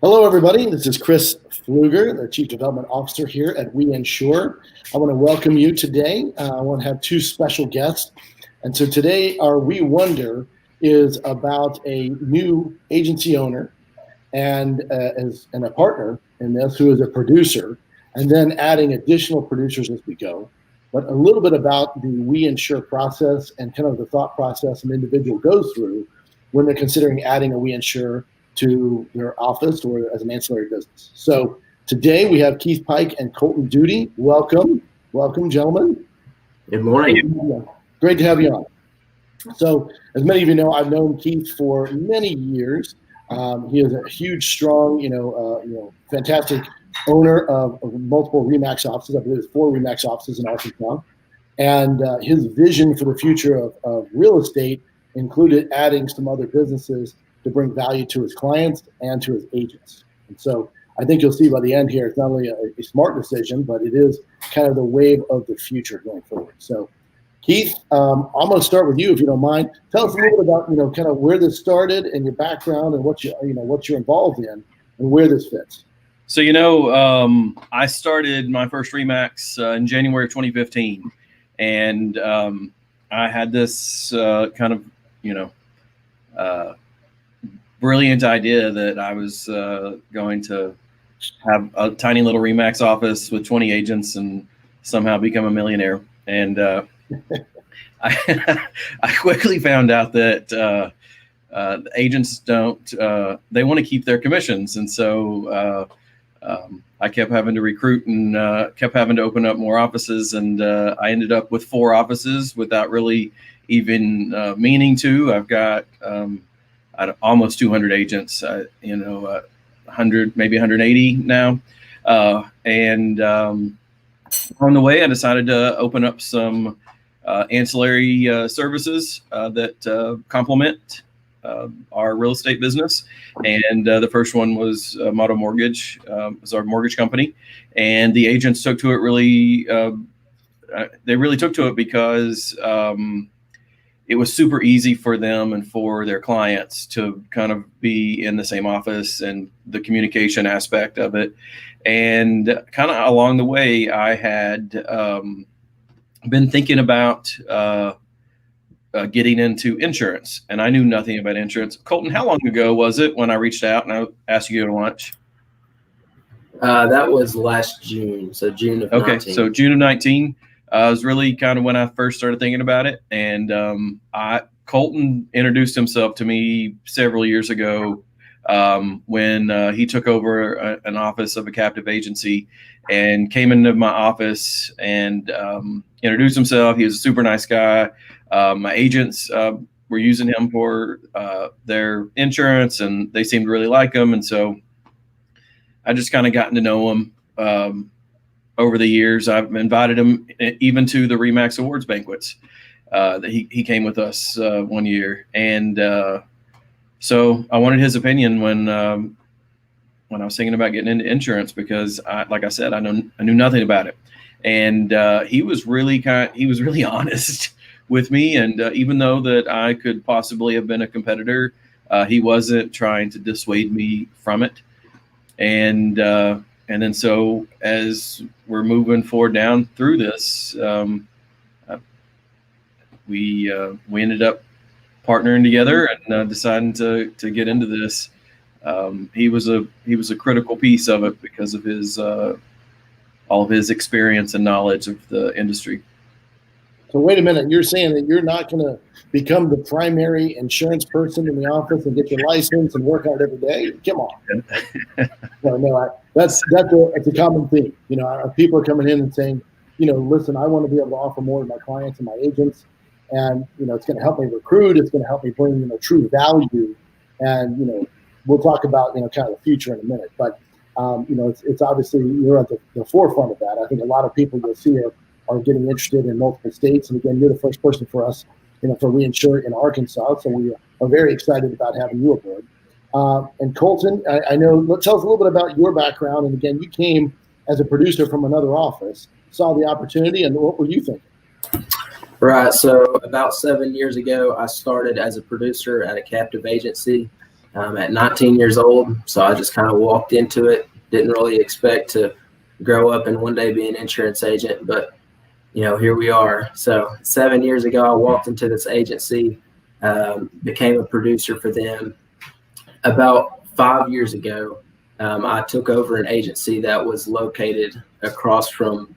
Hello, everybody. This is Chris Pfluger, the Chief Development Officer here at We Insure. I want to welcome you today. I want to have two special guests. And so today, our We Wonder is about a new agency owner and a partner in this who is a producer, and then adding additional producers as we go. But a little bit about the We Insure process and kind of the thought process an individual goes through when they're considering adding a We Insure to their office or as an ancillary business. So today we have Keith Pike and Colton Duty. Welcome, gentlemen. Good morning. Great to have you on. So, as many of you know, I've known Keith for many years. He is a huge, strong, fantastic owner of multiple RE/MAX offices. I believe there's 4 RE/MAX offices in Arkansas. And his vision for the future of real estate included adding some other businesses to bring value to his clients and to his agents. And so I think you'll see by the end here, it's not only a smart decision, but it is kind of the wave of the future going forward. So Keith, I'm going to start with you, if you don't mind. Tell us a little bit about, kind of where this started and your background and what you're involved in and where this fits. So, I started my first RE/MAX in January of 2015. And I had this kind of, brilliant idea that I was going to have a tiny little RE/MAX office with 20 agents and somehow become a millionaire. And I quickly found out that the agents don't, they want to keep their commissions. And so I kept having to recruit and kept having to open up more offices. And I ended up with 4 offices without really even meaning to. I've got almost 200 agents, 100, maybe 180 now. And on the way, I decided to open up some ancillary services that complement our real estate business. And the first one was Motto Mortgage, was our mortgage company. And the agents took to it really, they really took to it because it was super easy for them and for their clients to kind of be in the same office and the communication aspect of it. And kind of along the way, I had been thinking about getting into insurance, and I knew nothing about insurance. Colton, how long ago was it when I reached out and I asked you to go to lunch? That was last June, so June of 19. Okay, so June of 19. Was really kind of when I first started thinking about it. And Colton introduced himself to me several years ago when he took over an office of a captive agency and came into my office and introduced himself. He was a super nice guy. My agents were using him for their insurance, and they seemed to really like him. And so I just kind of gotten to know him. Over the years, I've invited him even to the RE/MAX Awards banquets. That he came with us one year, and so I wanted his opinion when I was thinking about getting into insurance because, like I said, I knew nothing about it, and he was really honest with me. And even though that I could possibly have been a competitor, he wasn't trying to dissuade me from it, and then so as we're moving forward down through this, we ended up partnering together and deciding to get into this. He was a critical piece of it because of his all of his experience and knowledge of the industry. So wait a minute, you're saying that you're not going to become the primary insurance person in the office and get your license and work out every day? Come on. That's a common theme. People are coming in and saying, listen, I want to be able to offer more to my clients and my agents, and it's going to help me recruit. It's going to help me bring true value, and we'll talk about kind of the future in a minute. But it's obviously you're at the forefront of that. I think a lot of people you'll see are getting interested in multiple states. And again, you're the first person for us, for We Insure in Arkansas. So we are very excited about having you aboard. And Colton, I know, tell us a little bit about your background. And again, you came as a producer from another office, saw the opportunity, and what were you thinking? Right. So about 7 years ago, I started as a producer at a captive agency. at 19 years old. So I just kind of walked into it. Didn't really expect to grow up and one day be an insurance agent, but here we are. So 7 years ago, I walked into this agency, became a producer for them. About 5 years ago, I took over an agency that was located across from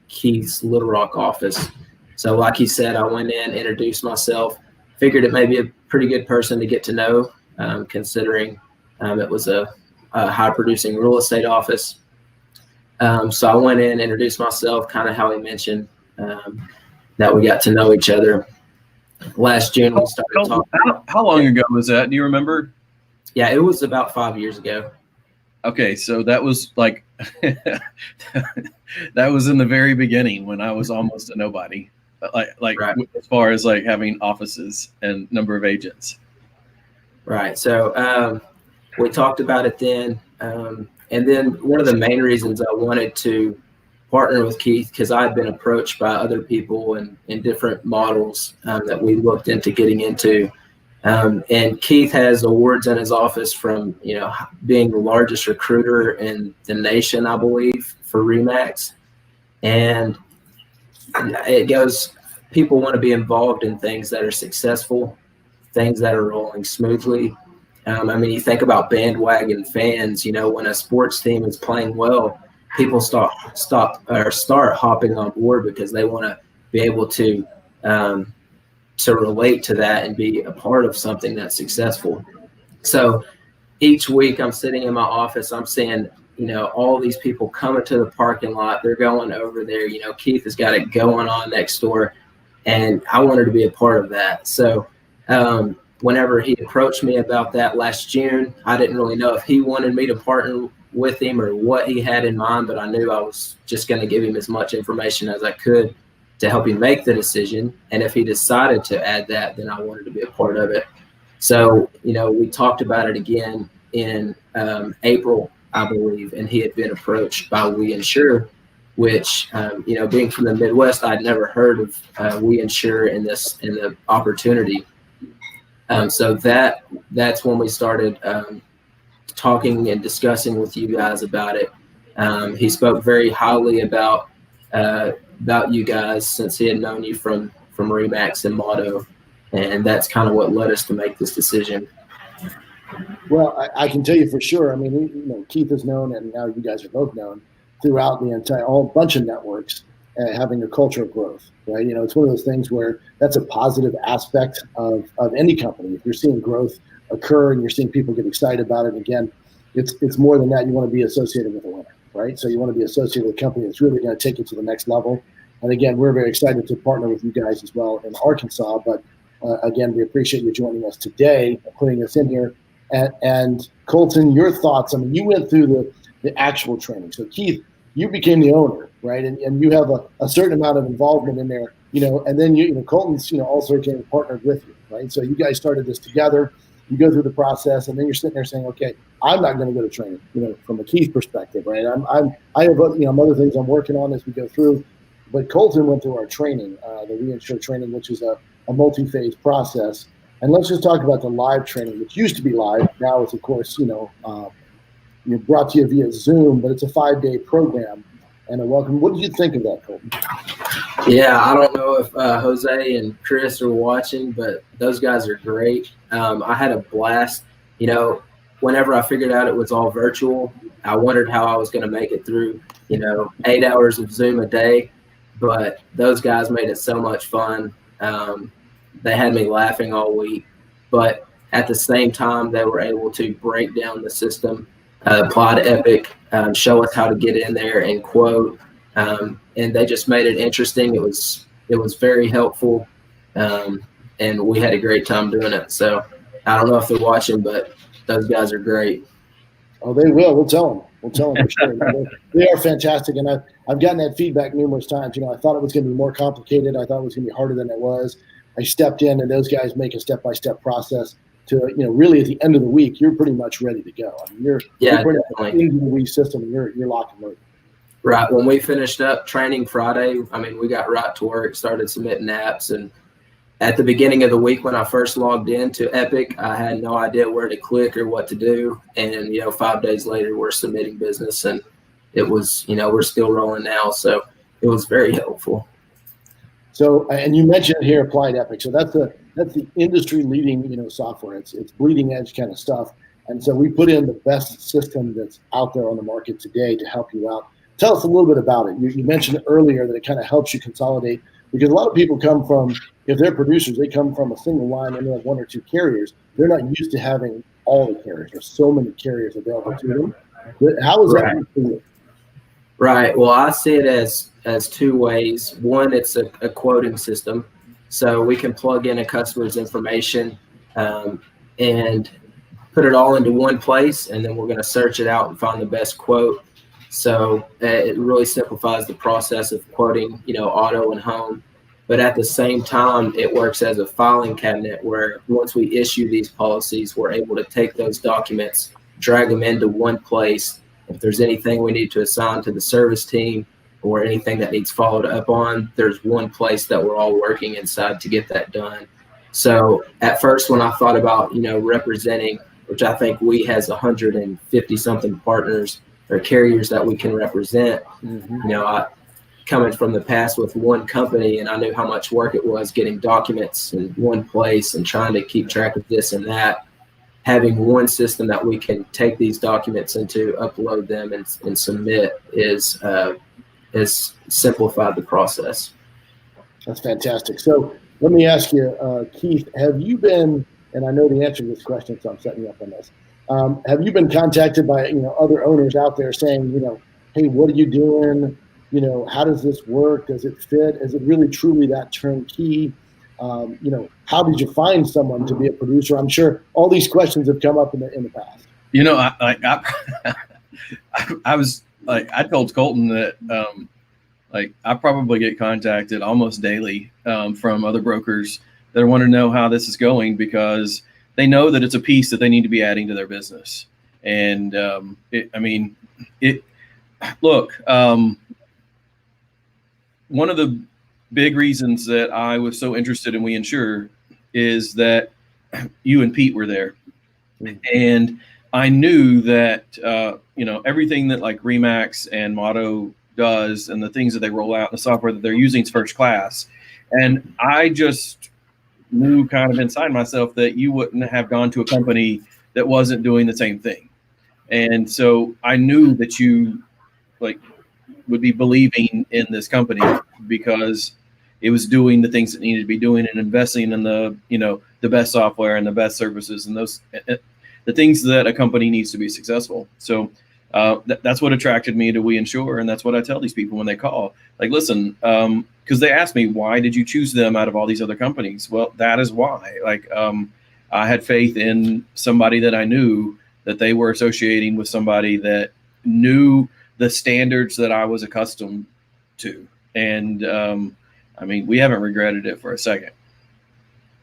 Keith's Little Rock office. So like he said, I went in, introduced myself, figured it may be a pretty good person to get to know, considering it was a high producing real estate office. So I went in, introduced myself, kind of how he mentioned, that we got to know each other. Last June, we started talking. How long ago was that? Do you remember? Yeah, it was about 5 years ago. Okay, so that was like that was in the very beginning when I was almost a nobody, like right. As far as like having offices and number of agents. Right. So we talked about it then. And then one of the main reasons I wanted to partner with Keith, because I had been approached by other people in different models that we looked into getting into. And Keith has awards in his office from, being the largest recruiter in the nation, I believe, for RE/MAX. And it goes, people want to be involved in things that are successful, things that are rolling smoothly. You think about bandwagon fans, when a sports team is playing well, people start hopping on board because they want to be able to relate to that and be a part of something that's successful. So each week I'm sitting in my office, I'm seeing, all these people coming to the parking lot, they're going over there, Keith has got it going on next door, and I wanted to be a part of that. So whenever he approached me about that last June, I didn't really know if he wanted me to partner with him or what he had in mind, but I knew I was just going to give him as much information as I could to help him make the decision. And if he decided to add that, then I wanted to be a part of it. So, we talked about it again in April, I believe, and he had been approached by We Insure, which, being from the Midwest, I'd never heard of We Insure in the opportunity. So that's when we started talking and discussing with you guys about it. He spoke very highly about you guys since he had known you from RE/MAX and Motto, and that's kind of what led us to make this decision. Well, I can tell you for sure. Keith is known, and now you guys are both known throughout the entire whole bunch of networks, having a culture of growth, right? It's one of those things where that's a positive aspect of any company. If you're seeing growth occur and you're seeing people get excited about it, again, it's more than that. You want to be associated with a winner, right? So you want to be associated with a company that's really going to take it to the next level. And again, we're very excited to partner with you guys as well in Arkansas. But again, we appreciate you joining us today, putting us in here. And Colton, your thoughts? You went through the actual training. So Keith, you became the owner, right? And you have a certain amount of involvement in there, and then Colton's, also came and partnered with you, right? So you guys started this together. You go through the process, and then you're sitting there saying, okay, I'm not going to go to training, from a Keith perspective, right? I have, other things I'm working on as we go through, but Colton went through our training, the We Insure training, which is a multi-phase process. And let's just talk about the live training, which used to be live. Now it's, of course, brought to you via Zoom, but it's a 5-day program and a welcome. What did you think of that, Colton? Yeah, I don't know if Jose and Chris are watching, but those guys are great. I had a blast. Whenever I figured out it was all virtual, I wondered how I was going to make it through, 8 hours of Zoom a day. But those guys made it so much fun. They had me laughing all week. But at the same time, they were able to break down the system, apply to Epic, show us how to get in there and quote. And they just made it interesting. It was very helpful. And we had a great time doing it. So I don't know if they're watching, but those guys are great. Oh, they will. We'll tell them. We'll tell them for sure. They are fantastic. And I've gotten that feedback numerous times. I thought it was going to be more complicated. I thought it was going to be harder than it was. I stepped in, and those guys make a step-by-step process to, really at the end of the week, you're pretty much ready to go. You're pretty much into the We system, and you're locked and loaded. Right. When we finished up training Friday, we got right to work, started submitting apps, and at the beginning of the week when I first logged into Epic, I had no idea where to click or what to do. And, 5 days later, we're submitting business, and it was, we're still rolling now. So it was very helpful. So, and you mentioned here Applied Epic. So that's the industry leading, software. It's bleeding edge kind of stuff. And so we put in the best system that's out there on the market today to help you out. Tell us a little bit about it. You mentioned earlier that it kind of helps you consolidate, because a lot of people come from, if they're producers, they come from a single line and they have one or two carriers. They're not used to having all the carriers. There's so many carriers available to them. How is that for you? Right. Well, I see it as two ways. One, it's a quoting system. So we can plug in a customer's information and put it all into one place, and then we're going to search it out and find the best quote. So it really simplifies the process of quoting, auto and home. But at the same time, it works as a filing cabinet where once we issue these policies, we're able to take those documents, drag them into one place. If there's anything we need to assign to the service team or anything that needs followed up on, there's one place that we're all working inside to get that done. So at first, when I thought about, representing, which I think we has 150 something partners or carriers that we can represent, I coming from the past with one company, and I knew how much work it was getting documents in one place and trying to keep track of this and that. Having one system that we can take these documents into, upload them, and submit is simplified the process. That's fantastic. So let me ask you, Keith, have you been, and I know the answer to this question, so I'm setting you up on this. Have you been contacted by other owners out there saying, hey, what are you doing? How does this work? Does it fit? Is it really truly that turnkey? How did you find someone to be a producer? I'm sure all these questions have come up in the past. I was like, I told Colton that I probably get contacted almost daily from other brokers that want to know how this is going, because they know that it's a piece that they need to be adding to their business. And one of the big reasons that I was so interested in We Insure is that you and Pete were there. And I knew that, everything that like Remax and Motto does and the things that they roll out in the software that they're using is first class. And I just knew kind of inside myself that you wouldn't have gone to a company that wasn't doing the same thing. And so I knew that you would be believing in this company because it was doing the things that needed to be doing and investing in the best software and the best services and those the things that a company needs to be successful. So that's what attracted me to We Insure, and that's what I tell these people when they call. Like, listen, because they ask me, why did you choose them out of all these other companies? Well, that is why. I had faith in somebody that I knew, that they were associating with somebody that knew the standards that I was accustomed to. And we haven't regretted it for a second.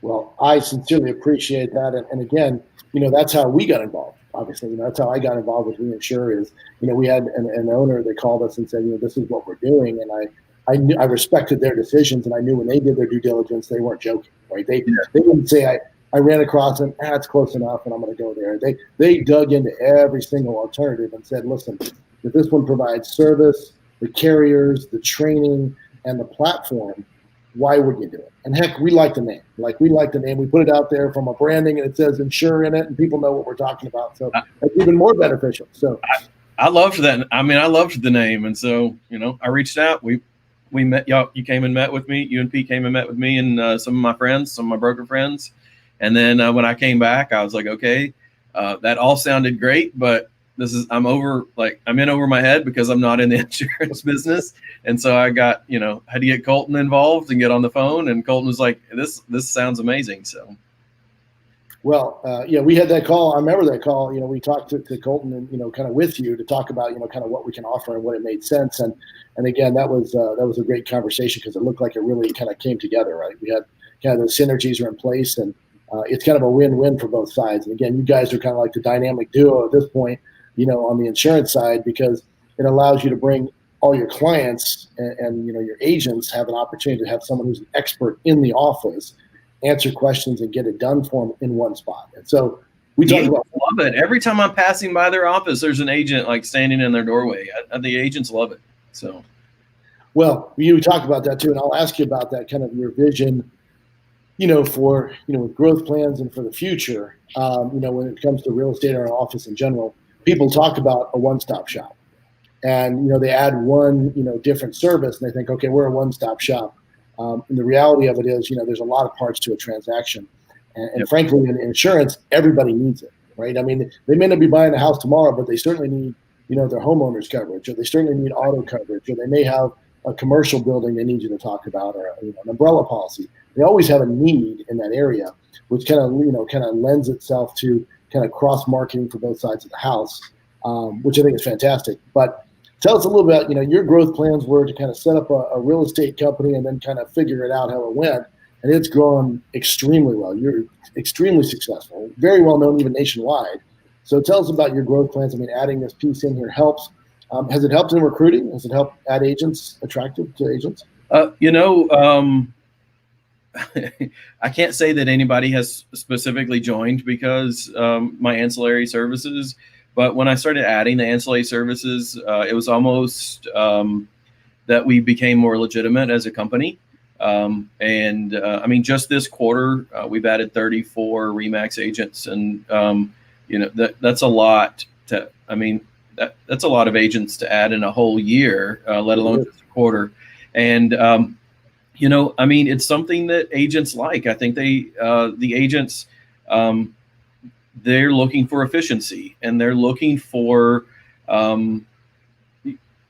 Well, I sincerely appreciate that. And again, that's how we got involved. Obviously, that's how I got involved with We Insure is, we had an owner that called us and said, this is what we're doing. And I respected their decisions, and I knew when they did their due diligence, they weren't joking, right? They didn't say, I ran across it, it's close enough, and I'm going to go there. They dug into every single alternative and said, listen, if this one provides service, the carriers, the training, and the platform, why would you do it? And heck, we like the name. We like the name. We put it out there from a branding, and it says Insure in it, and people know what we're talking about. So it's even more beneficial. So I loved that. I loved the name. And so, I reached out. We met y'all. You came and met with me. You and Pete came and met with me and some of my friends, some of my broker friends. And then when I came back, I was like, okay, that all sounded great, but I'm in over my head because I'm not in the insurance business. And so I got, had to get Colton involved and get on the phone. And Colton was like, this sounds amazing. So. Well, we had that call. I remember that call. We talked to Colton and, kind of with you to talk about, kind of what we can offer and what it made sense. And again, that was a great conversation because it looked like it really kind of came together, right? We had kind of those synergies are in place, and it's kind of a win-win for both sides. And again, you guys are kind of like the dynamic duo at this point, on the insurance side, because it allows you to bring all your clients and your agents have an opportunity to have someone who's an expert in the office answer questions and get it done for them in one spot. And so we talk about love it. Every time I'm passing by their office, there's an agent like standing in their doorway. The agents love it. So, well, you talk about that too, and I'll ask you about that, kind of your vision, for, with growth plans and for the future, when it comes to real estate or office in general. People talk about a one-stop shop, and, they add one, different service, and they think, okay, we're a one-stop shop. And the reality of it is, there's a lot of parts to a transaction. And frankly, in insurance, everybody needs it, right? I mean, they may not be buying a house tomorrow, but they certainly need, their homeowners coverage, or they certainly need auto coverage, or they may have a commercial building they need you to talk about, or an umbrella policy. They always have a need in that area, which kind of lends itself to kind of cross-marketing for both sides of the house, which I think is fantastic. But tell us a little bit, your growth plans were to kind of set up a real estate company and then kind of figure it out how it went. And it's grown extremely well. You're extremely successful, very well known even nationwide. So tell us about your growth plans. I mean, adding this piece in here helps. Has it helped in recruiting? Has it helped add agents, attractive to agents? I can't say that anybody has specifically joined because my ancillary services. But when I started adding the ancillary services, it was almost that we became more legitimate as a company. Just this quarter, we've added 34 RE/MAX agents, and that's a lot that's a lot of agents to add in a whole year, let alone just a quarter. And it's something that agents like. I think the agents, they're looking for efficiency, and they're looking for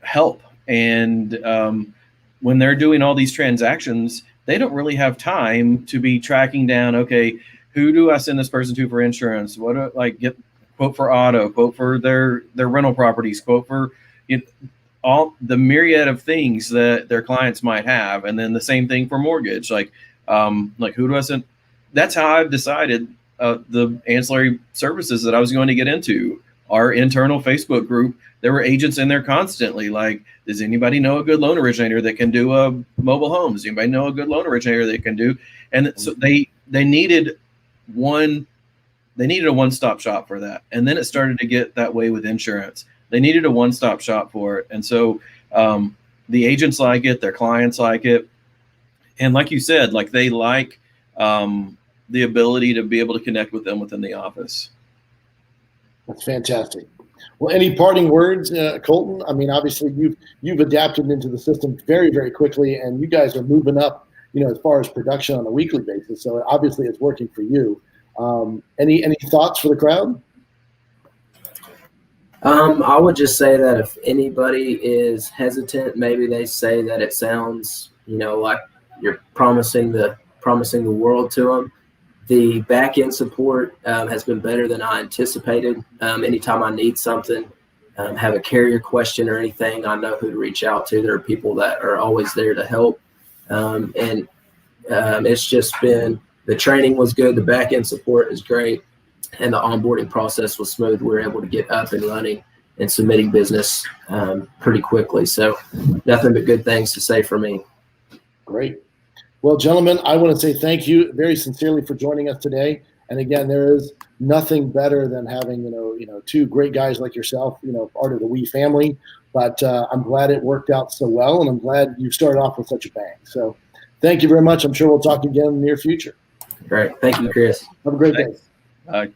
help. And when they're doing all these transactions, they don't really have time to be tracking down, okay, who do I send this person to for insurance? What do I get? Quote for auto, quote for their rental properties, quote for all the myriad of things that their clients might have. And then the same thing for mortgage, like who do I send? That's how I've decided the ancillary services that I was going to get into. Our internal Facebook group, there were agents in there constantly. Like, does anybody know a good loan originator that can do mobile homes? Does anybody know a good loan originator that can do? And so they needed a one-stop shop for that. And then it started to get that way with insurance. They needed a one-stop shop for it. And so the agents like it, their clients like it. And like you said, like they like the ability to be able to connect with them within the office. That's fantastic. Well, any parting words, Colton? I mean, obviously you've adapted into the system very, very quickly, and you guys are moving up, as far as production on a weekly basis. So obviously it's working for you. Any thoughts for the crowd? I would just say that if anybody is hesitant, maybe they say that it sounds, like you're promising the world to them. The back end support has been better than I anticipated. Anytime I need something, have a carrier question or anything, I know who to reach out to. There are people that are always there to help. It's just been, the training was good. The back end support is great. And the onboarding process was smooth. We were able to get up and running and submitting business pretty quickly. So nothing but good things to say for me. Great. Well, gentlemen, I want to say thank you very sincerely for joining us today. And again, there is nothing better than having, two great guys like yourself, part of the We family. But I'm glad it worked out so well, and I'm glad you started off with such a bang. So thank you very much. I'm sure we'll talk again in the near future. Great. Thank you, Chris. Have a great day. Bye.